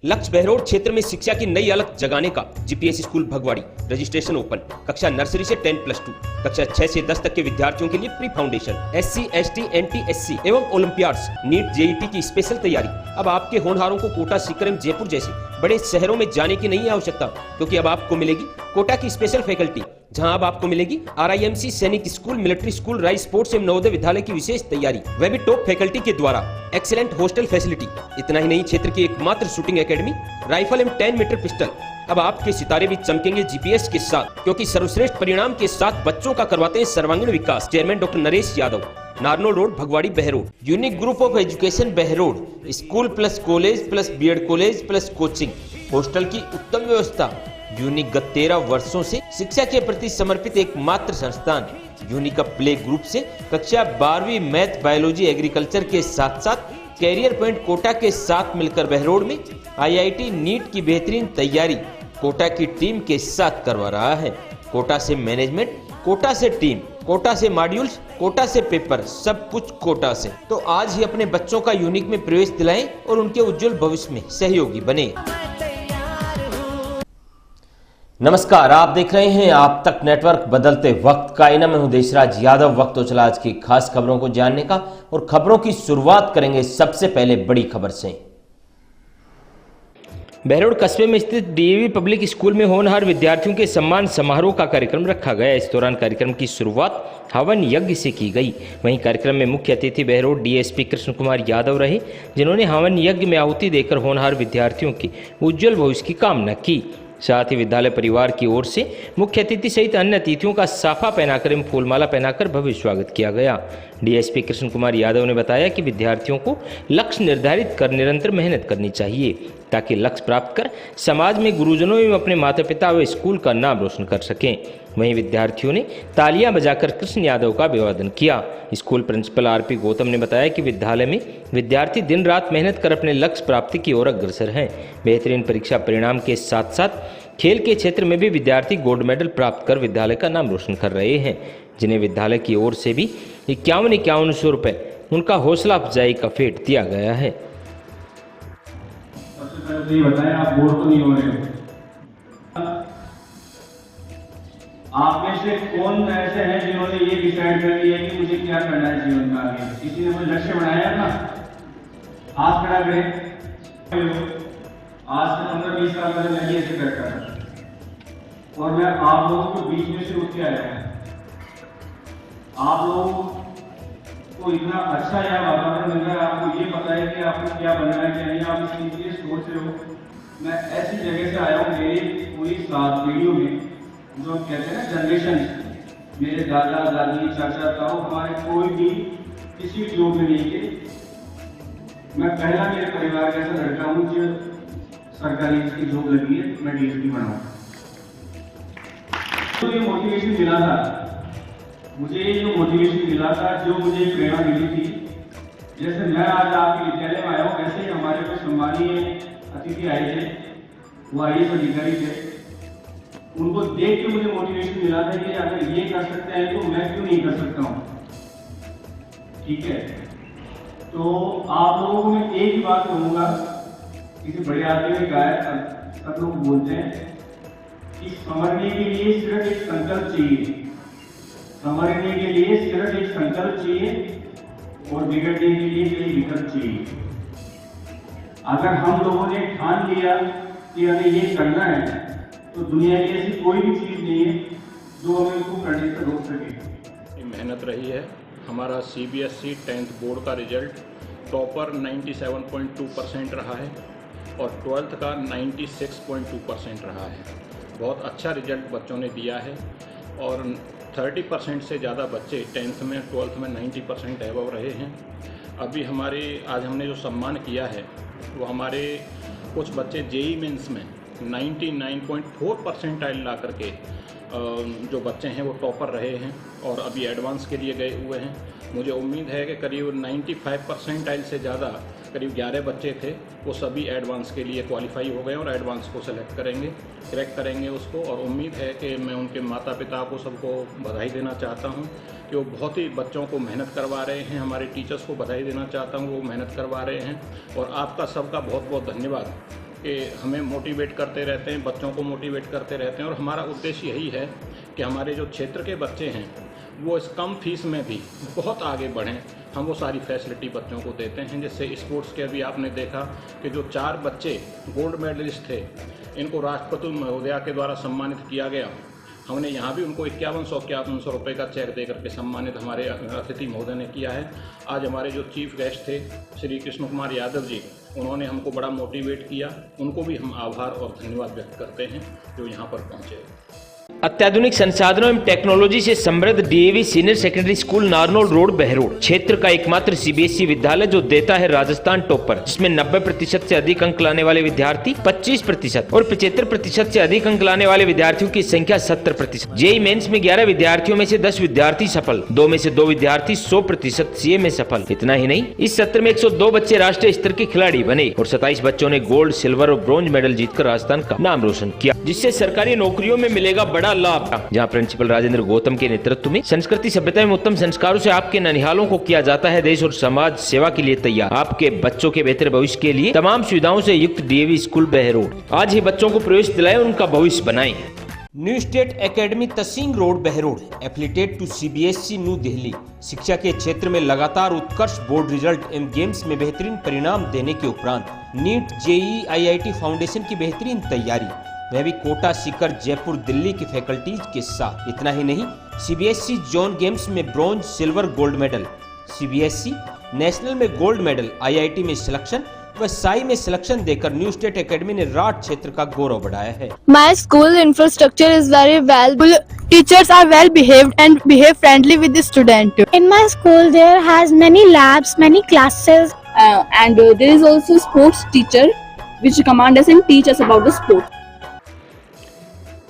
लक्ष्य बहरोड क्षेत्र में शिक्षा की नई अलग जगाने का GPS school Bhagwadi registration open. कक्षा नर्सरी से 10+2, कक्षा 6 से 10 तक के विद्यार्थियों के लिए pre foundation, SC, ST, NT, SC एवं ओलंपियाड्स, नीट, जेईटी की स्पेशल तैयारी। अब आपके होनहारों को कोटा, सीकर, जयपुर जैसे बड़े शहरों में जाने की नहीं आवश्यकता, क्योंकि अब आपको मिलेगी कोटा की स्पेशल फैकल्टी, जहां अब आपको मिलेगी RIMC सैनिक school, military school, rice sports एवं नवोदय विद्यालय की विशेष तैयारी, वह भी टॉप फैकल्टी के द्वारा। Excellent hostel facility. इतना ही नहीं, क्षेत्र की एकमात्र शूटिंग एकेडमी, राइफल एवं 10 मीटर पिस्टल। अब आपके सितारे भी चमकेंगे जीपीएस के साथ, क्योंकि सर्वश्रेष्ठ परिणाम के साथ बच्चों का करवाते हैं सर्वांगीण विकास। Chairman doctor Naresh Yadav, Narnaul road, Bhagwadi, Behror. Unique group of education Behror, school plus college plus BEd college plus coaching, hostel की उत्तम व्यवस्था। यूनिक गत 13 वर्षों से शिक्षा के प्रति समर्पित एकमात्र संस्थान। यूनिक प्ले ग्रुप से कक्षा 12वीं मैथ, बायोलॉजी, एग्रीकल्चर के साथ साथ कैरियर पॉइंट कोटा के साथ मिलकर बहरोड में IIT नीट की बेहतरीन तैयारी कोटा की टीम के साथ करवा रहा है। कोटा से मैनेजमेंट, कोटा से टीम, कोटा से मॉड्यूल्स, कोटा से पेपर, सब कुछ कोटा से। तो आज ही अपने बच्चों का यूनिक में प्रवेश दिलाएं और उनके उज्जवल भविष्य में सहयोगी बने। नमस्कार, आप देख रहे हैं आप तक नेटवर्क, बदलते वक्त का आईना। मैं हूं देशराज यादव। वक्त तो चला आज की खास खबरों को जानने का, और खबरों की शुरुआत करेंगे सबसे पहले बड़ी खबर से। बहरोड कस्बे में स्थित DAV पब्लिक स्कूल में होनहार विद्यार्थियों के सम्मान समारोह का कार्यक्रम रखा गया। इस दौरान कार्यक्रम की शुरुआत हवन यज्ञ से की गई। वहीं कार्यक्रम में मुख्य अतिथि बहरोड DSP कृष्ण कुमार यादव रहे, जिन्होंने हवन यज्ञ में आहुति देकर होनहार विद्यार्थियों की उज्जवल भविष्य की कामना की। साथ ही विद्यालय परिवार की ओर से मुख्य अतिथि सहित अन्य अतिथियों का साफा पहनाकर एवं फूलमाला पहनाकर भव्य स्वागत किया गया। DSP कृष्ण कुमार यादव ने बताया कि विद्यार्थियों को लक्ष्य निर्धारित कर निरंतर मेहनत करनी चाहिए, ताकि लक्ष्य प्राप्त कर समाज में गुरुजनों एवं अपने माता पिता व स्कूल का नाम रोशन कर सकें। वहीं विद्यार्थियों ने तालियां बजाकर कृष्ण यादव का अभिवादन किया। स्कूल प्रिंसिपल RP गौतम ने बताया कि विद्यालय में विद्यार्थी दिन रात मेहनत कर अपने लक्ष्य प्राप्ति की ओर अग्रसर हैं। बेहतरीन परीक्षा परिणाम के साथ साथ खेल के क्षेत्र में भी विद्यार्थी गोल्ड मेडल प्राप्त कर विद्यालय का नाम रोशन कर रहे हैं, जिन्हें विद्यालय की ओर से भी 51,100 रुपये उनका हौसला अफजाई का फेट दिया गया है। सबसे पहले तो ये बताएं, आप बोर तो नहीं हो रहे हो? आप में से कौन ऐसे हैं जिन्होंने ये डिसाइड कर लिया कि मुझे क्या करना है जीवन में आगे? किसी ने कोई लक्ष्य बनाया था? हाथ खड़ा करें। आज से 15-20 साल पहले मैं ऐसे करता था, और मैं आप लोगों के बीच में से उठ के आया हूं। आप लोगों को इतना अच्छा यह वातावरण मिल रहा है, आपको ये पता है कि आपको क्या बनना है, क्या नहीं, आप इसके लिए सोच रहे हो। मैं ऐसी जगह से आया हूँ, मेरी पूरी 7 पीढ़ियों में, जो कहते हैं ना जनरेशन, मेरे दादा दादी चाचा ताऊ, हमारे कोई भी किसी जॉब में नहीं थे। मैं पहला मेरे परिवार का ऐसा लड़का हूँ जो सरकारी की जॉब लगी है, मैं DSP बना हूँ। तो ये मोटिवेशन मिला था मुझे, जो मोटिवेशन मिला था, जो मुझे प्रेरणा मिली थी, जैसे मैं आज आपके विद्यालय में आया हूँ, ऐसे ही हमारे कुछ सम्मानीय अतिथि आए थे, वो IAS अधिकारी थे। उनको देख के मुझे मोटिवेशन मिला था कि अगर ये कर सकते हैं तो मैं क्यों नहीं कर सकता हूँ। ठीक है, तो आप लोगों को मैं एक ही बात कहूँगा, किसी बड़े आदमी ने कहा है, सब लोग बोलते हैं कि समझने के लिए सिर्फ एक संकल्प चाहिए, समझने के लिए सिर्फ एक संकल्प चाहिए, और बिगड़ने के लिए कई विकल्प चाहिए। अगर हम लोगों ने ठान लिया कि हमें ये करना है, तो दुनिया की ऐसी कोई भी चीज़ नहीं है जो हमें उसको करने से रोक सके। मेहनत रही है। हमारा CBSE 10th बोर्ड का रिजल्ट टॉपर 97.2% रहा है, और 12th का 96.2% रहा है। बहुत अच्छा रिजल्ट बच्चों ने दिया है, और 30% से ज़्यादा बच्चे 10th में 12th में 90% एबव रहे हैं। अभी आज हमने जो सम्मान किया है, वो हमारे कुछ बच्चे JEE मेंस में 99.4% ला करके जो बच्चे हैं वो टॉपर रहे हैं, और अभी एडवांस के लिए गए हुए हैं। मुझे उम्मीद है कि करीब 95% से ज़्यादा, करीब 11 बच्चे थे, वो सभी एडवांस के लिए क्वालिफाई हो गए, और एडवांस को सेलेक्ट करेंगे, क्रैक करेंगे उसको। और उम्मीद है कि मैं उनके माता पिता को सबको बधाई देना चाहता हूँ कि वो बहुत ही बच्चों को मेहनत करवा रहे हैं। हमारे टीचर्स को बधाई देना चाहता हूँ, वो मेहनत करवा रहे हैं। और आपका सबका बहुत बहुत धन्यवाद कि हमें मोटिवेट करते रहते हैं, बच्चों को मोटिवेट करते रहते हैं और हमारा उद्देश्य यही है कि हमारे जो क्षेत्र के बच्चे हैं वो इस कम फीस में भी बहुत आगे बढ़ें। हम वो सारी फैसिलिटी बच्चों को देते हैं, जिससे स्पोर्ट्स के अभी आपने देखा कि जो 4 बच्चे गोल्ड मेडलिस्ट थे, इनको राष्ट्रपति महोदया के द्वारा सम्मानित किया गया। हमने यहाँ भी उनको 5100 रुपये का चेक दे करके सम्मानित हमारे अतिथि महोदय ने किया है। आज हमारे जो चीफ गेस्ट थे श्री कृष्ण कुमार यादव जी, उन्होंने हमको बड़ा मोटिवेट किया। उनको भी हम आभार और धन्यवाद व्यक्त करते हैं जो यहाँ पर पहुँचे। अत्याधुनिक संसाधनों एवं टेक्नोलॉजी से समृद्ध DAV senior secondary school Narnaul road Behror क्षेत्र का एकमात्र सीबीएसई विद्यालय जो देता है राजस्थान टॉपर, जिसमें 90% से अधिक अंक लाने वाले विद्यार्थी 25% और 75% से अधिक अंक लाने वाले विद्यार्थियों की संख्या 70%। जेईई मेंस में 11 विद्यार्थियों में से 10 विद्यार्थी सफल, 2 में से 2 विद्यार्थी 100% सीए में सफल। इतना ही नहीं, इस सत्र में 102 बच्चे राष्ट्रीय स्तर के खिलाड़ी बने और 27 बच्चों ने गोल्ड, सिल्वर और ब्रॉन्ज मेडल जीतकर राजस्थान का नाम रोशन किया, जिससे सरकारी नौकरियों में मिलेगा बड़ा लाभ। जहां प्रिंसिपल राजेंद्र गौतम के नेतृत्व में संस्कृति सभ्यता एवं उत्तम संस्कारों से आपके ननिहालों को किया जाता है देश और समाज सेवा के लिए तैयार। आपके बच्चों के बेहतर भविष्य के लिए तमाम सुविधाओं से युक्त डीएवी स्कूल बहरोड। आज ही बच्चों को प्रवेश दिलाएं, उनका भविष्य बनाएं। New state academy Tasing road Behror, affiliated to CBSE New Delhi. शिक्षा के क्षेत्र में लगातार उत्कर्ष बोर्ड रिजल्ट एवं गेम्स में बेहतरीन परिणाम देने के उपरांत नीट, जेईई, आईआईटी फाउंडेशन की बेहतरीन तैयारी, वह भी कोटा, सीकर, जयपुर, दिल्ली की फैकल्टीज के साथ। इतना ही नहीं, सीबीएसई जोन गेम्स में bronze, silver, gold medal, CBSE national में गोल्ड मेडल, आईआईटी में सिलेक्शन व साई में सिलेक्शन देकर न्यू स्टेट एकेडमी ने राठ क्षेत्र का गौरव बढ़ाया है। My school infrastructure is very well. Teachers are well behaved and behave friendly with the student. In my school, there has many labs, many classes, and there is also sports teacher which command us and teach us about the sport.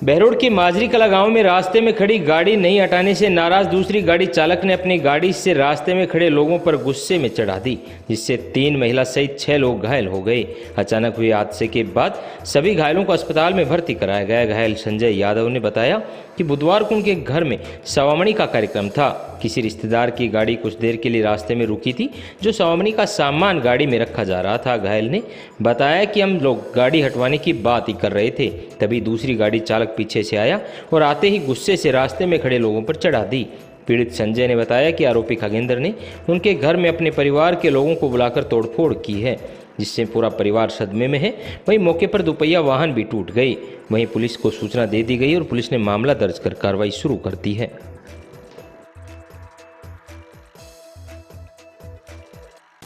Behror के माजरी कला गांव में रास्ते में खड़ी गाड़ी नहीं हटाने से नाराज दूसरी गाड़ी चालक ने अपनी गाड़ी से रास्ते में खड़े लोगों पर गुस्से में चढ़ा दी, जिससे 3 महिला सहित 6 लोग घायल हो गए। अचानक हुए हादसे के बाद सभी घायलों को अस्पताल में भर्ती कराया गया। घायल संजय यादव ने बताया कि बुधवार को उनके घर में सवामणी का कार्यक्रम था। किसी रिश्तेदार की गाड़ी कुछ देर के लिए रास्ते में रुकी थी, जो सवामणी का सामान गाड़ी में रखा जा रहा था। घायल ने बताया कि हम लोग गाड़ी हटवाने की बात ही कर रहे थे, तभी दूसरी गाड़ी चालक पीछे से आया और आते ही गुस्से से रास्ते में खड़े लोगों पर चढ़ा दी। पीड़ित संजय ने बताया कि आरोपी खगेंद्र ने उनके घर में अपने परिवार के लोगों को बुलाकर तोड़फोड़ की है, जिससे पूरा परिवार सदमे में है। वहीं मौके पर दोपहिया वाहन भी टूट गई। वहीं पुलिस को सूचना दे दी गई और पुलिस ने मामला दर्ज कर कार्रवाई शुरू कर दी है।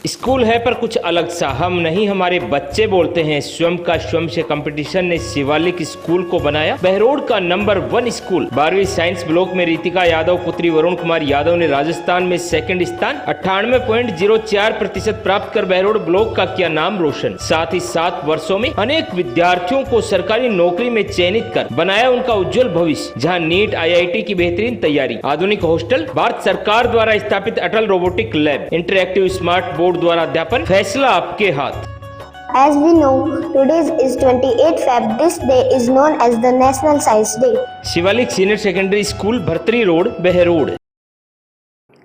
स्कूल है पर कुछ अलग सा, हम नहीं हमारे बच्चे बोलते हैं। स्वयं का स्वयं से कंपटीशन ने शिवालिक स्कूल को बनाया बहरोड का नंबर 1 स्कूल। 12वीं साइंस ब्लॉक में रितिका यादव पुत्री वरुण कुमार यादव ने राजस्थान में सेकंड स्थान 98.04% प्राप्त कर बहरोड ब्लॉक का किया नाम रोशन। साथ ही 7 वर्षों में अनेक विद्यार्थियों को सरकारी नौकरी में चयनित कर बनाया उनका उज्जवल भविष्य। जहाँ नीट, आईआईटी की बेहतरीन तैयारी, आधुनिक हॉस्टल, भारत सरकार द्वारा स्थापित Atal robotic lab, interactive smart board द्वारा अध्यापन, फैसला आपके हाथ। as we know, today is 28 Feb. This day is known as the National Science Day. Shivalik senior secondary school Bhartari road Behror.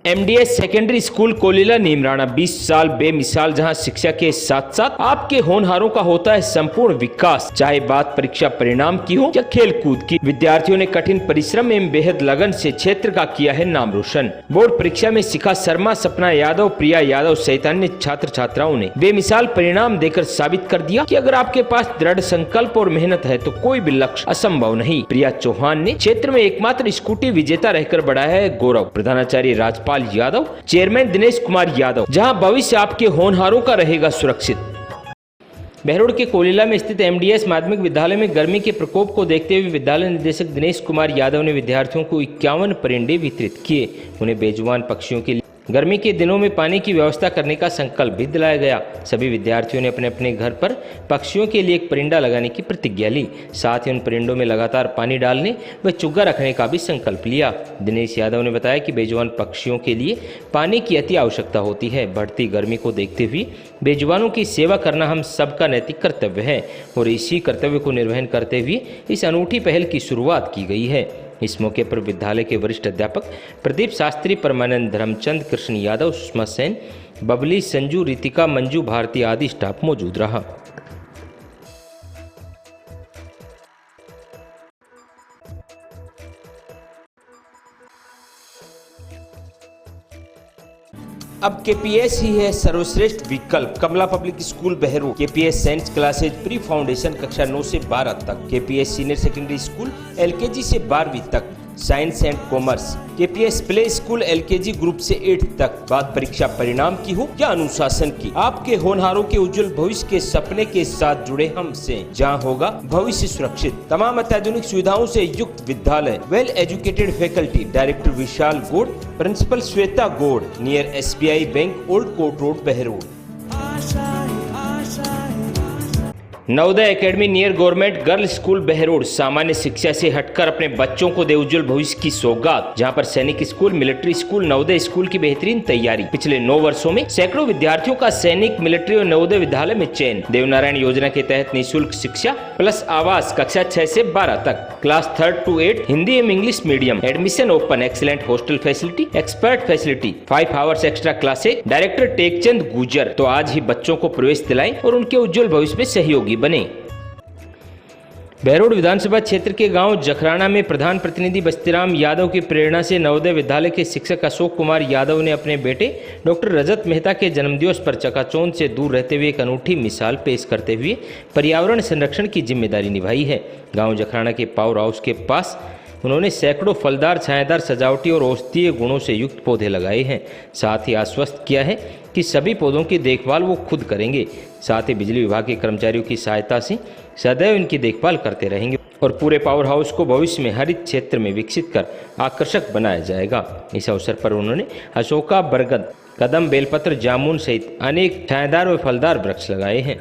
MDS secondary school Kolila Neemrana 20 साल बेमिसाल, जहां शिक्षा के साथ साथ आपके होनहारों का होता है संपूर्ण विकास। चाहे बात परीक्षा परिणाम की हो या खेल कूद की, विद्यार्थियों ने कठिन परिश्रम एवं बेहद लगन से क्षेत्र का किया है नाम रोशन। बोर्ड परीक्षा में शिखा शर्मा, सपना यादव, प्रिया यादव सहित अन्य छात्र छात्राओं ने बेमिसाल परिणाम देकर साबित कर दिया कि अगर आपके पास दृढ़ संकल्प और मेहनत है तो कोई भी लक्ष्य असंभव नहीं। प्रिया चौहान ने क्षेत्र में एकमात्र स्कूटी विजेता रहकर बढ़ाया है गौरव। प्रधानाचार्य राजपाल यादव, चेयरमैन दिनेश कुमार यादव, जहां भविष्य आपके होनहारों का रहेगा सुरक्षित। बहरोड के कोलिला में स्थित एमडीएस माध्यमिक विद्यालय में गर्मी के प्रकोप को देखते हुए विद्यालय निदेशक दिनेश कुमार यादव ने विद्यार्थियों को 51 परिंडे वितरित किए। उन्हें बेजुबान पक्षियों के लिए गर्मी के दिनों में पानी की व्यवस्था करने का संकल्प भी दिलाया गया। सभी विद्यार्थियों ने अपने अपने घर पर पक्षियों के लिए एक परिंडा लगाने की प्रतिज्ञा ली। साथ ही उन परिंडों में लगातार पानी डालने व चुग्गा रखने का भी संकल्प लिया। दिनेश यादव ने बताया कि बेजुबान पक्षियों के लिए पानी की अति आवश्यकता होती है। बढ़ती गर्मी को देखते हुए बेजुबानों की सेवा करना हम सबका नैतिक कर्तव्य है और इसी कर्तव्य को निर्वहन करते हुए इस अनूठी पहल की शुरुआत की गई है। इस मौके पर विद्यालय के वरिष्ठ अध्यापक प्रदीप शास्त्री, परमानंद, धर्मचंद, कृष्ण यादव, सुषमा सेन, बबली, संजू, रितिका, मंजू, भारती आदि स्टाफ मौजूद रहा। अब केपीएस ही है सर्वश्रेष्ठ विकल्प। Kamla public school Behror, KPS science classes pre foundation कक्षा 9 से 12 तक, KPS senior secondary school LKG से 12वीं तक, science and commerce, KPS play school LKG group से 8 तक। बात परीक्षा परिणाम की हो या अनुशासन की, आपके होनहारों के उज्जवल भविष्य के सपने के साथ जुड़े हमसे, जहां होगा भविष्य सुरक्षित। तमाम अत्याधुनिक सुविधाओं से युक्त विद्यालय, well educated faculty. Director Vishal Gaur, principal Shweta Gaur, near SBI bank, old court road, Behror. Navodaya academy near government girls school Behror सामान्य शिक्षा से हटकर अपने बच्चों को दे उज्जवल भविष्य की सौगात, जहां पर सैनिक school, military school, Navodaya school की बेहतरीन तैयारी। पिछले 9 वर्षों में सैकड़ों विद्यार्थियों का सैनिक, मिलिट्री और नवोदय विद्यालय में चयन। देवनारायण योजना के तहत निःशुल्क शिक्षा प्लस आवास कक्षा 6 से 12 तक, क्लास 3rd to 8 हिंदी एवं English medium, admission open, excellent hostel facility, expert facility, 5 hours extra classes. Director Tekchand गुजर। तो आज ही बच्चों को प्रवेश दिलाएं और उनके उज्जवल भविष्य में सहयोगी बने। बहरोड विधानसभा क्षेत्र के गांव जखराना में प्रधान प्रतिनिधि बस्तीराम यादव की प्रेरणा से नवोदय विद्यालय के शिक्षक अशोक कुमार यादव ने अपने बेटे डॉक्टर रजत मेहता के जन्मदिवस पर चकाचौंध से दूर रहते हुए एक अनूठी मिसाल पेश करते हुए पर्यावरण संरक्षण की जिम्मेदारी निभाई है। गांव जखराना के पावर हाउस के पास उन्होंने सैकड़ों फलदार, छायादार, सजावटी और औषधीय गुणों से युक्त पौधे लगाए हैं। साथ ही आश्वस्त किया है कि सभी पौधों की देखभाल वो खुद करेंगे। साथ ही बिजली विभाग के कर्मचारियों की सहायता से सदैव इनकी देखभाल करते रहेंगे और पूरे पावर हाउस को भविष्य में हरित क्षेत्र में विकसित कर आकर्षक बनाया जाएगा। इस अवसर पर उन्होंने अशोका, बरगद, कदम, बेलपत्र, जामुन सहित अनेक छायादार व फलदार वृक्ष लगाए हैं।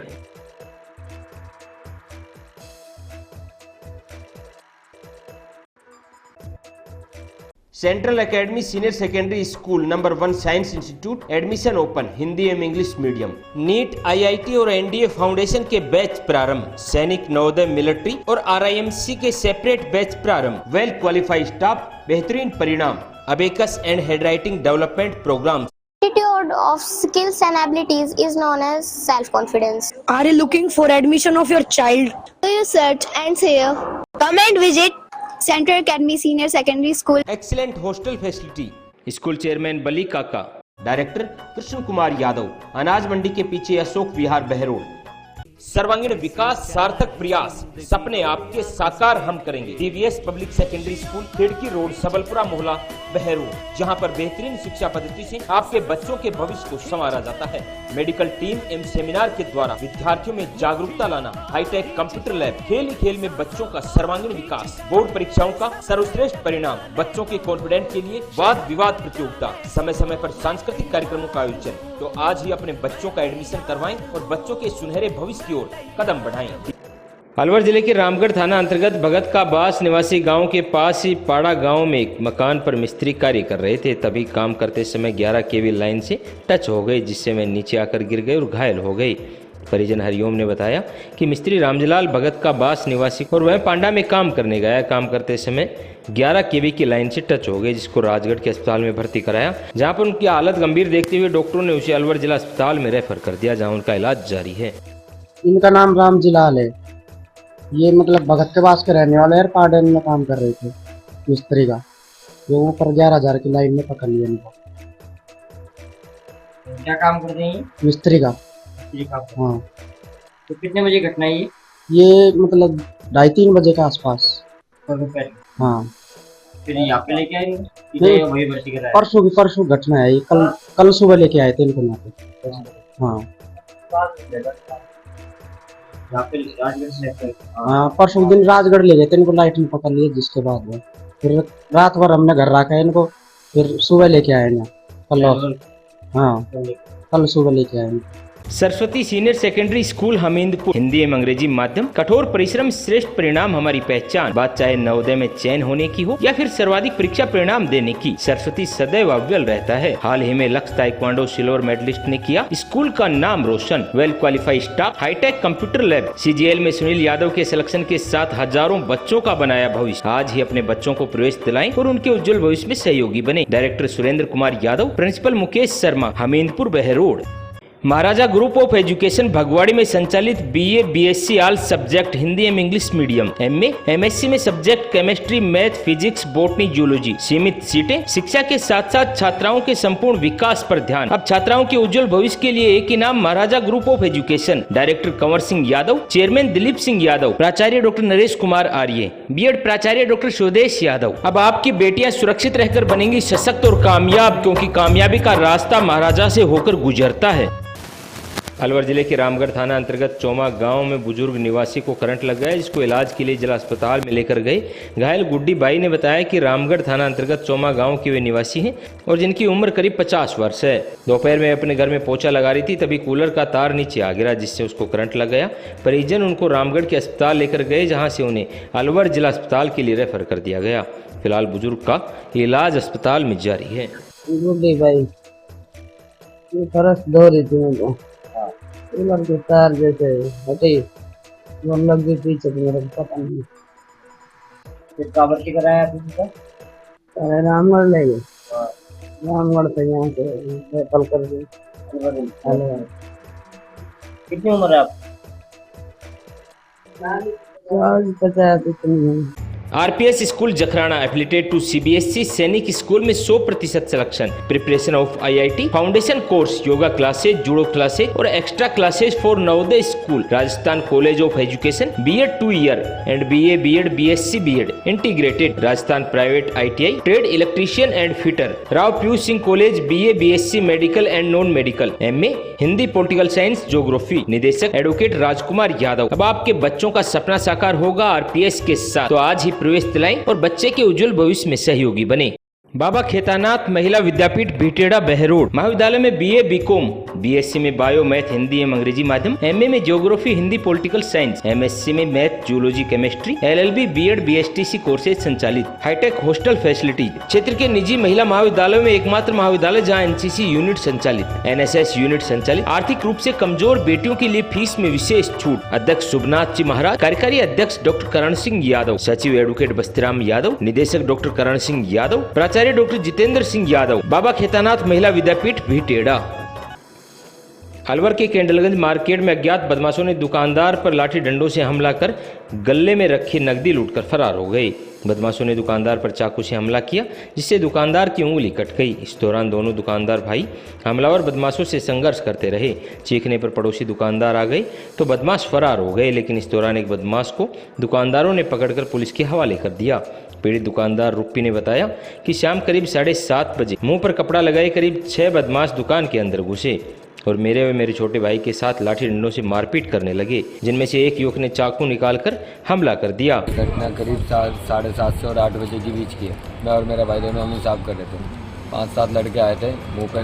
Central academy senior secondary school number 1 science institute, admission open, Hindi एवं इंग्लिश मीडियम। नीट, आईआईटी और एनडीए फाउंडेशन के बैच प्रारंभ। सैनिक, नवोदय, मिलिट्री और आरआईएमसी के सेपरेट बैच प्रारंभ। वेल क्वालिफाइड स्टाफ, बेहतरीन परिणाम। Abacus and handwriting development programme. Attitude of skills and abilities is known as self-confidence. Are you looking for admission of your child? Do you search and here? Come and visit Central Academy Senior Secondary School. Excellent hostel facility. School chairman Bali Kaka, director Krishna Kumar Yadav, अनाज मंडी के पीछे अशोक विहार, बहरोड। सर्वांगीण विकास, सार्थक प्रयास, सपने आपके साकार हम करेंगे। डीवीएस पब्लिक सेकेंडरी स्कूल, खिड़की रोड, सबलपुरा मोहल्ला, बहरोड, जहां पर बेहतरीन शिक्षा पद्धति से आपके बच्चों के भविष्य को संवारा जाता है। मेडिकल टीम एवं सेमिनार के द्वारा विद्यार्थियों में जागरूकता लाना। हाईटेक कंप्यूटर लैब, खेल ही खेल में बच्चों का सर्वांगीण विकास। बोर्ड परीक्षाओं का सर्वश्रेष्ठ परिणाम। बच्चों के कॉन्फिडेंस के लिए वाद विवाद प्रतियोगिता। समय समय पर सांस्कृतिक कार्यक्रमों का आयोजन। तो आज ही अपने बच्चों का एडमिशन करवाएं और बच्चों के सुनहरे भविष्य की ओर कदम बढ़ाएं। अलवर जिले के रामगढ़ थाना अंतर्गत भगत का बास निवासी गांव के पास ही पाड़ा गांव में एक मकान पर मिस्त्री कार्य कर रहे थे। तभी काम करते समय 11 केवी लाइन से टच हो गई, जिससे वे नीचे आकर गिर गए और घायल हो गई। परिजन हरिओम ने बताया कि मिस्त्री रामजलाल भगत का बास निवासी और वह पांडा में काम करने गया। काम करते समय 11 केवी की लाइन से टच हो गई, जिसको राजगढ़ के अस्पताल में भर्ती कराया, जहां पर उनकी हालत गंभीर देखते हुए डॉक्टरों ने उसे अलवर जिला अस्पताल में रेफर कर दिया, जहां उनका इलाज जारी है। इनका नाम रामजलाल है। ये मतलब भगत के पास के रहने वाले हैं, पार्डन में काम कर रहे थे मिस्त्री का। जो ऊपर 11,000 की लाइन में पकड़ लिया इनको। क्या काम करते हैं? मिस्त्री का। हाँ। तो कितने बजे घटना है ये मतलब 2:30-3 बजे के आसपास। हाँ। फिर यहाँ पे लेके आए? वही भर्ती कराया? परसों घटना है ये। कल सुबह लेके आए थे इनको यहाँ पे। हाँ। हाँ, परसों दिन राजगढ़ ले गए थे इनको, लाइट में पकड़ लिए, जिसके बाद में फिर रात भर हमने घर रखा है इनको, फिर सुबह लेके आए ना कल। हाँ, कल सुबह लेके आए। Saraswati senior secondary school Hamidpur, Hindi एवं अंग्रेजी माध्यम। कठोर परिश्रम श्रेष्ठ परिणाम हमारी पहचान। बात चाहे नवोदय में चयन होने की हो या फिर सर्वाधिक परीक्षा परिणाम देने की, सरस्वती सदैव अव्वल रहता है। हाल ही में लक्ष्य ताइक्वांडो सिल्वर मेडलिस्ट ने किया स्कूल का नाम रोशन। Well qualified staff, hitech computer lab. CGL में सुनील यादव के सिलेक्शन के साथ हजारों बच्चों का बनाया भविष्य। आज ही अपने बच्चों को प्रवेश दिलाएं और उनके उज्जवल भविष्य में सहयोगी बने। Director Surendra Kumar Yadav, principal Mukesh Sharma, Hamidpur, Behror. Maharaja group of education Bhagwadi में संचालित BA BSc all subject Hindi एवं इंग्लिश मीडियम, एमए एमएससी में subject chemistry, math, physics, botany, zoology, सीमित सीटें, शिक्षा के साथ साथ छात्राओं के संपूर्ण विकास पर ध्यान। अब छात्राओं के उज्जवल भविष्य के लिए एक इनाम Maharaja group of education. Director Kanwar Singh Yadav, chairman Dilip Singh Yadav, प्राचार्य डॉक्टर नरेश कुमार आर्य, बीएड प्राचार्य डॉक्टर स्वदेश यादव। अब आपकी बेटियां सुरक्षित रहकर बनेंगी सशक्त और कामयाब, क्योंकि कामयाबी का रास्ता महाराजा से होकर गुजरता है। अलवर जिले के रामगढ़ थाना अंतर्गत चौमा गांव में बुजुर्ग निवासी को करंट लग गया, जिसको इलाज के लिए जिला अस्पताल में लेकर गए। घायल गुड्डी बाई ने बताया कि रामगढ़ थाना अंतर्गत चौमा गांव के वे निवासी हैं और जिनकी उम्र करीब 50 वर्ष है। दोपहर में अपने घर में पोछा लगा रही थी, तभी कूलर का तार नीचे आ गिरा, जिससे उसको करंट लग गया। परिजन उनको रामगढ़ के अस्पताल लेकर गए, जहाँ से उन्हें अलवर जिला अस्पताल के लिए रेफर कर दिया गया। फिलहाल बुजुर्ग का इलाज अस्पताल में जारी है। गुड्डी भाई फरस धो रही थी मुझको, कूलर के तार जैसे हटे वो लग गई पीछे, मेरे को पता नहीं। फिर कहाँ भर्ती कराया आपने? अरे रामगढ़ ले गए, रामगढ़ से यहाँ से रेफर कर दिए। कितनी उम्र है आप? 50 इतनी है। RPS school Jakhrana affiliated to CBSE Sainik school में 100% selection. Preparation of IIT, foundation course, yoga classes, judo classes और extra classes for Navodaya school. Rajasthan college of education BEd 2 year and BA BEd BSc BEd integrated. Rajasthan private ITI trade electrician and fitter. Rao Piyush Singh college BA BSc medical and non medical. MA Hindi political science geography. निदेशक advocate Rajkumar Yadav. अब आपके बच्चों का सपना साकार होगा RPS के साथ, तो आज ही प्रवेश दिलाएं और बच्चे के उज्जवल भविष्य में सहयोगी बने। बाबा खेतानाथ महिला विद्यापीठ भिटेड़ा बहरोड महाविद्यालय में बीए बीकॉम, बीएससी में बायो मैथ हिंदी एवं अंग्रेजी माध्यम, एमए में geography Hindi political science, MSc में math zoology chemistry, LLB BEd BSTC courses संचालित। Hi-tech hostel facilities. क्षेत्र के निजी महिला महाविद्यालयों में एकमात्र महाविद्यालय जहां एनसीसी यूनिट संचालित, एनएसएस यूनिट संचालित। आर्थिक रूप से कमजोर बेटियों के लिए फीस में विशेष छूट। अध्यक्ष शुभनाथ जी महाराज, कार्यकारी अध्यक्ष डॉक्टर करण सिंह यादव, सचिव एडवोकेट बस्तीराम यादव, निदेशक डॉक्टर करण सिंह यादव, प्राचार्य डॉक्टर जितेंद्र सिंह यादव। बाबा खेतानाथ महिला विद्यापीठ भिटेड़ा। अलवर के केंडलगंज मार्केट में अज्ञात बदमाशों ने दुकानदार पर लाठी डंडों से हमला कर गले में रखी नकदी लूटकर फरार हो गए। बदमाशों ने दुकानदार पर चाकू से हमला किया, जिससे दुकानदार की उंगली कट गई। इस दौरान दोनों दुकानदार भाई हमलावर बदमाशों से संघर्ष करते रहे। चीखने पर पड़ोसी दुकानदार आ गए तो बदमाश फरार हो गए, लेकिन इस दौरान एक बदमाश को दुकानदारों ने पकड़कर पुलिस के हवाले कर दिया। पीड़ित दुकानदार रुप्पी ने बताया कि शाम करीब 7:30 बजे मुंह पर कपड़ा लगाए करीब 6 बदमाश दुकान के अंदर घुसे और मेरे व मेरे छोटे भाई के साथ लाठी डंडों से मारपीट करने लगे, जिनमें से एक युवक ने चाकू निकालकर हमला कर दिया। घटना करीब 7:30 से और 8 बजे के बीच की है। मैं और मेरा भाई दोनों हम हिसाब कर रहे थे। 5-7 लड़के आए थे, मुँह पर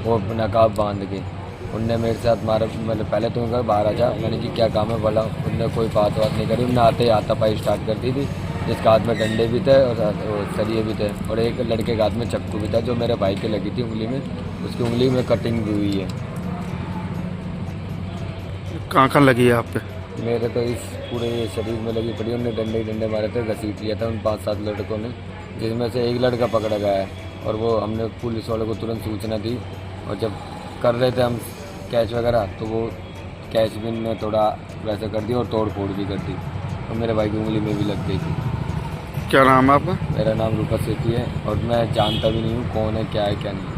वो नकाब बांध के। उनने मेरे साथ मारा, मतलब पहले तो उनका बाहर आ जा, मैंने कि क्या काम है बोला। उनने कोई बात नहीं करी, उनने आते ही हाथापाई स्टार्ट कर दी थी, जिसका हाथ में डंडे भी थे और सरिये भी थे और एक लड़के के हाथ में चक्कू भी था, जो मेरे भाई के लगी थी उंगली में। उसकी उंगली में कटिंग भी हुई है। कहाँ लगी है आप पे? मेरे तो इस पूरे शरीर में लगी पड़ी। उन्होंने डंडे मारे थे, घसीट लिया था उन 5-7 लड़कों ने, जिसमें से एक लड़का पकड़ा गया है और वो हमने पुलिस वालों को तुरंत सूचना दी। और जब कर रहे थे हम कैच वगैरह, तो वो कैच बिन में थोड़ा वैसे कर दिया और तोड़ फोड़ भी कर दी और मेरे भाई की उंगली में भी लग गई थी। क्या नाम है आपका? मेरा नाम रूपा सेठी है और मैं जानता भी नहीं हूँ कौन है, क्या है, क्या नहीं।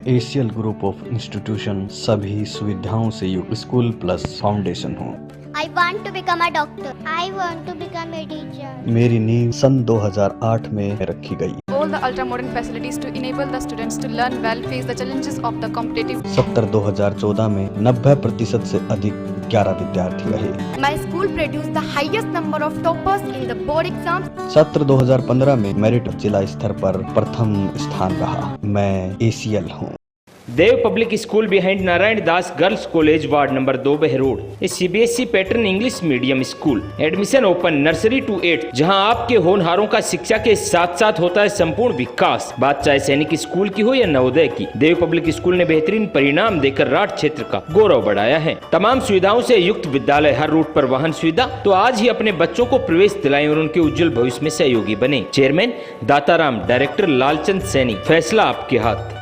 एसीएल ग्रुप ऑफ इंस्टीट्यूशन सभी सुविधाओं से युक्त स्कूल प्लस फाउंडेशन हो। I want to become a doctor. I want to become a teacher. मेरी नींव सन 2008 में रखी गई। All the ultra modern facilities to enable the students to learn well, face the challenges of the competitive. 2014 में 90% से अधिक 11 विद्यार्थी रहे। My school produced the highest number of toppers in the board exams. सत्र 2015 में मेरिट जिला स्तर पर प्रथम स्थान रहा। मैं एसीएल हूँ। Dev public school behind Narayan Das girls college ward number 2 Behror. इस CBSE pattern English medium school. Admission open nursery to 8, जहां आपके होनहारों का शिक्षा के साथ साथ होता है संपूर्ण विकास। बात चाहे सैनिक स्कूल की हो या नवोदय की, देव पब्लिक स्कूल ने बेहतरीन परिणाम देकर राठ क्षेत्र का गौरव बढ़ाया है। तमाम सुविधाओं से युक्त विद्यालय, हर रूट पर वाहन सुविधा। तो आज ही अपने बच्चों को प्रवेश दिलाएं और उनके उज्जवल भविष्य में सहयोगी बने। Chairman Dataram, director Lalchand Saini. फैसला आपके हाथ।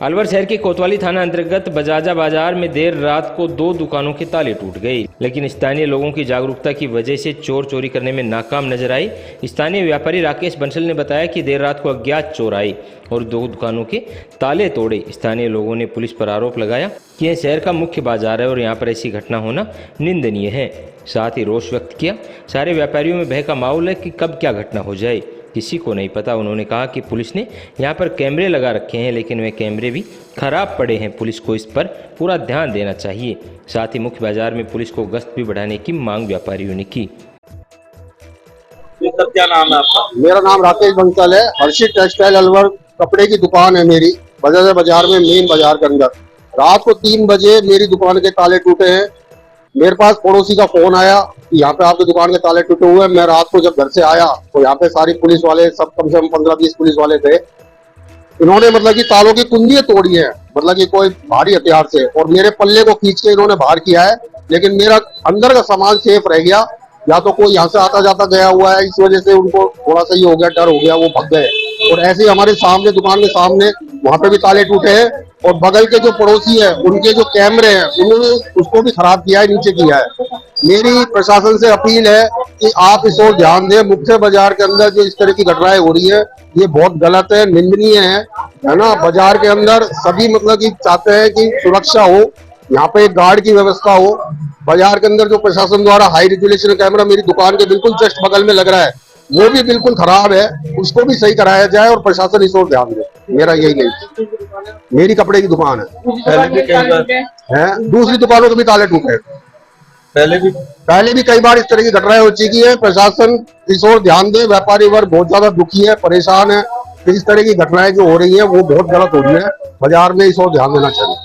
अलवर शहर के कोतवाली थाना अंतर्गत बजाजा बाजार में देर रात को 2 दुकानों के ताले टूट गए, लेकिन स्थानीय लोगों की जागरूकता की वजह से चोर चोरी करने में नाकाम नजर आए। स्थानीय व्यापारी राकेश बंसल ने बताया कि देर रात को अज्ञात चोर आए और 2 दुकानों के ताले तोड़े। स्थानीय लोगों ने पुलिस पर आरोप लगाया कि यह शहर का मुख्य बाजार है और यहाँ पर ऐसी घटना होना निंदनीय है। साथ ही रोष व्यक्त किया। सारे व्यापारियों में भय का माहौल है कि कब क्या घटना हो जाए, किसी को नहीं पता। उन्होंने कहा कि पुलिस ने यहाँ पर कैमरे लगा रखे हैं, लेकिन वे कैमरे भी खराब पड़े हैं। पुलिस को इस पर पूरा ध्यान देना चाहिए। साथ ही मुख्य बाजार में पुलिस को गश्त भी बढ़ाने की मांग व्यापारियों ने की। सर क्या नाम है आपका? मेरा नाम राकेश बंसल है। हर्षित टेक्सटाइल अलवर कपड़े की दुकान है मेरी, बजाजा बाजार में, मेन बाजार के अंदर। रात को 3 बजे मेरी दुकान के ताले टूटे हैं। मेरे पास पड़ोसी का फोन आया कि यहाँ पे आपकी दुकान के ताले टूटे हुए हैं। मैं रात को जब घर से आया तो यहाँ पे सारी पुलिस वाले, सब कम से कम 15-20 पुलिस वाले थे। इन्होंने मतलब कि तालों की कुंडियां तोड़ी है, मतलब कि कोई भारी हथियार से, और मेरे पल्ले को खींच के इन्होंने बाहर किया है। लेकिन मेरा अंदर का सामान सेफ रह गया। या तो कोई यहाँ से आता जाता गया हुआ है, इस वजह से उनको थोड़ा सा ये हो गया, डर हो गया, वो भाग गए। और ऐसे ही हमारे सामने, दुकान के सामने, वहां पे भी ताले टूटे हैं। और बगल के जो पड़ोसी है, उनके जो कैमरे हैं, उन्होंने उसको भी खराब किया है, नीचे किया है। मेरी प्रशासन से अपील है कि आप इस ओर ध्यान दें। मुख्य बाजार के अंदर जो इस तरह की घटनाएं हो रही है, ये बहुत गलत है, निंदनीय है ना। बाजार के अंदर सभी मतलब कि चाहते हैं कि सुरक्षा हो, यहाँ पे एक गार्ड की व्यवस्था हो। बाजार के अंदर जो प्रशासन द्वारा हाई रेजुलेशन कैमरा मेरी दुकान के बिल्कुल जस्ट बगल में लग रहा है, वो भी बिल्कुल खराब है, उसको भी सही कराया जाए और प्रशासन इस ओर ध्यान दे। मेरा यही नहीं, मेरी कपड़े की दुकान है, दूसरी दुकानों के भी ताले टूटे हैं। पहले भी कई बार इस तरह की घटनाएं हो चुकी है। प्रशासन इस ओर ध्यान दे। व्यापारी वर्ग बहुत ज्यादा दुखी है, परेशान है। इस तरह की घटनाएं जो हो रही है वो बहुत गलत हो रही है। बाजार में इस ओर ध्यान देना चाहिए।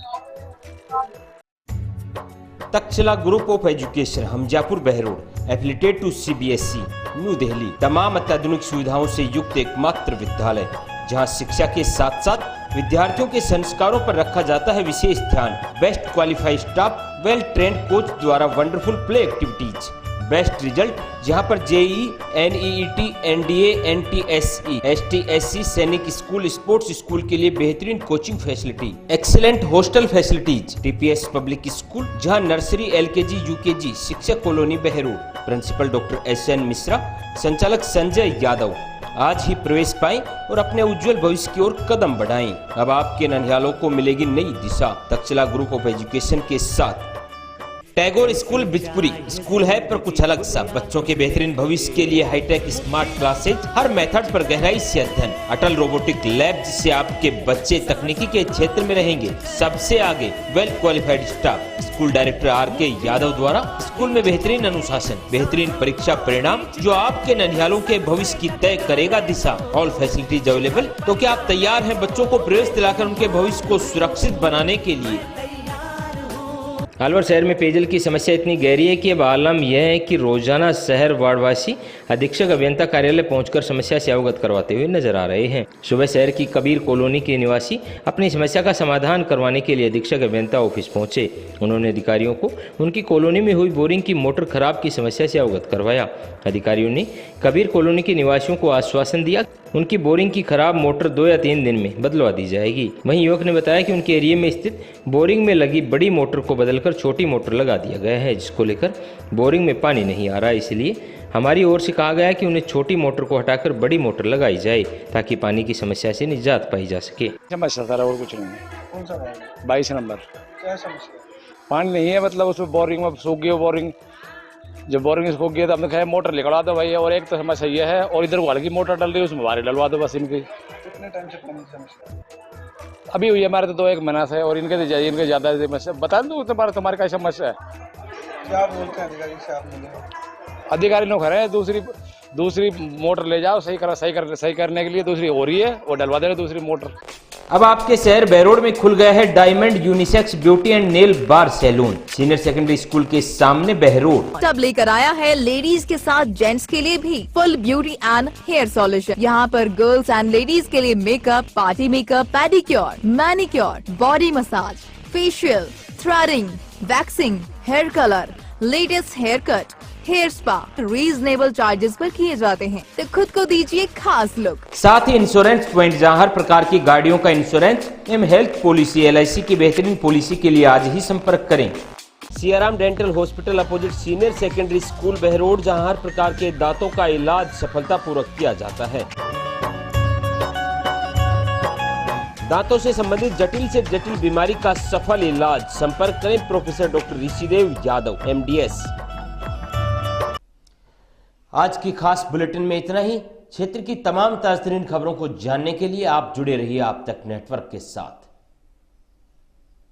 Takshashila group of education, Hamjapur Behror, affiliated to CBSE, new Delhi, तमाम अत्याधुनिक सुविधाओं से युक्त एकमात्र विद्यालय जहां शिक्षा के साथ साथ विद्यार्थियों के संस्कारों पर रखा जाता है विशेष ध्यान। Best qualified staff, well trained coach द्वारा wonderful play activities, best result जहां पर JEE, NEET, NDA, NTSE, ST/SC सैनिक स्कूल, स्पोर्ट्स स्कूल के लिए बेहतरीन coaching facility, excellent hostel facilities, TPS public school जहां नर्सरी, LKG, UKG, शिक्षक colony Behror, principal doctor SN Mishra, संचालक संजय यादव। आज ही प्रवेश पाएं और अपने उज्जवल भविष्य की ओर कदम बढ़ाएं। अब आपके नन्हालों को मिलेगी नई दिशा तक्षशिला ग्रुप ऑफ एजुकेशन के साथ। टैगोर स्कूल बिजपुरी स्कूल है पर कुछ अलग सा। बच्चों के बेहतरीन भविष्य के लिए हाईटेक स्मार्ट क्लासेज, हर मेथड पर गहराई से अध्ययन, अटल रोबोटिक लैब जिससे आपके बच्चे तकनीकी के क्षेत्र में रहेंगे सबसे आगे, well qualified staff. School director RK Yadav द्वारा स्कूल में बेहतरीन अनुशासन, बेहतरीन परीक्षा परिणाम जो आपके नन्हालों के भविष्य की तय करेगा दिशा। All facilities available. तो क्या आप तैयार हैं बच्चों को प्रवेश दिलाकर उनके भविष्य को सुरक्षित बनाने के लिए? अलवर शहर में पेयजल की समस्या इतनी गहरी है कि अब आलम यह है कि रोजाना शहर वार्डवासी अधीक्षक अभियंता कार्यालय पहुंचकर समस्या से अवगत करवाते हुए नजर आ रहे हैं। सुबह शहर की कबीर कॉलोनी के निवासी अपनी समस्या का समाधान करवाने के लिए अधीक्षक अभियंता ऑफिस पहुंचे। उन्होंने अधिकारियों को उनकी कॉलोनी में हुई बोरिंग की मोटर खराब की समस्या से अवगत करवाया। अधिकारियों ने कबीर कॉलोनी के निवासियों को आश्वासन दिया उनकी बोरिंग की खराब मोटर 2 या 3 दिन में बदलवा दी जाएगी। वहीं युवक ने बताया कि उनके एरिया में स्थित बोरिंग में लगी बड़ी मोटर को बदलकर छोटी मोटर लगा दिया गया है, जिसको लेकर बोरिंग में पानी नहीं आ रहा है। इसलिए हमारी ओर से कहा गया है कि उन्हें छोटी मोटर को हटाकर बड़ी मोटर लगाई जाए ताकि पानी की समस्या से निजात पाई जा सके। समस्या सारा और कुछ नहीं है। कौन सा 22 नंबर। क्या समस्या? पानी नहीं है, मतलब उसमें बोरिंग में सूख गई बोरिंग। जब बोरिंग सूख गया तो हमने कहा मोटर निकलवा दो भाई। और एक तो समस्या ये है, और इधर वाले की मोटर डल रही है उसमें बाहर डलवा दो बस इनकी। कितने टाइम से पानी की समस्या अभी हुई है? हमारे तो 1 महीना से। और इनके ज़्यादा समस्या बता दूँ तुम्हारे क्या समस्या है? क्या बोलते हैं अधिकारी से? आप मिले अधिकारी लोग खड़े हैं, दूसरी मोटर ले जाओ, सही करने के लिए दूसरी हो रही है, वो डलवा देगा दूसरी मोटर। अब आपके शहर बहरोड में खुल गया है diamond unisex beauty and nail bar salon, senior secondary school के सामने बहरोड। तब लेकर आया है लेडीज के साथ जेंट्स के लिए भी full beauty and hair solution. यहाँ पर गर्ल्स एंड लेडीज के लिए makeup, party makeup, pedicure, manicure, body massage, facial, threading, waxing, hair colour, latest hair cut, hair spa reasonable charges पर किए जाते हैं, तो खुद को दीजिए खास लुक। साथ ही इंश्योरेंस पॉइंट, जहां हर प्रकार की गाड़ियों का इंश्योरेंस एवं हेल्थ पॉलिसी, LIC की बेहतरीन पॉलिसी के लिए आज ही संपर्क करें। Siyaram dental hospital opposite senior secondary school Behror, जहां हर प्रकार के दांतों का इलाज सफलतापूर्वक किया जाता है। दांतों से संबंधित जटिल से जटिल बीमारी का सफल इलाज। संपर्क करें professor doctor Rishidev Yadav, MDS। आज की खास बुलेटिन में इतना ही। क्षेत्र की तमाम ताज़तरीन खबरों को जानने के लिए आप जुड़े रहिए आप तक नेटवर्क के साथ।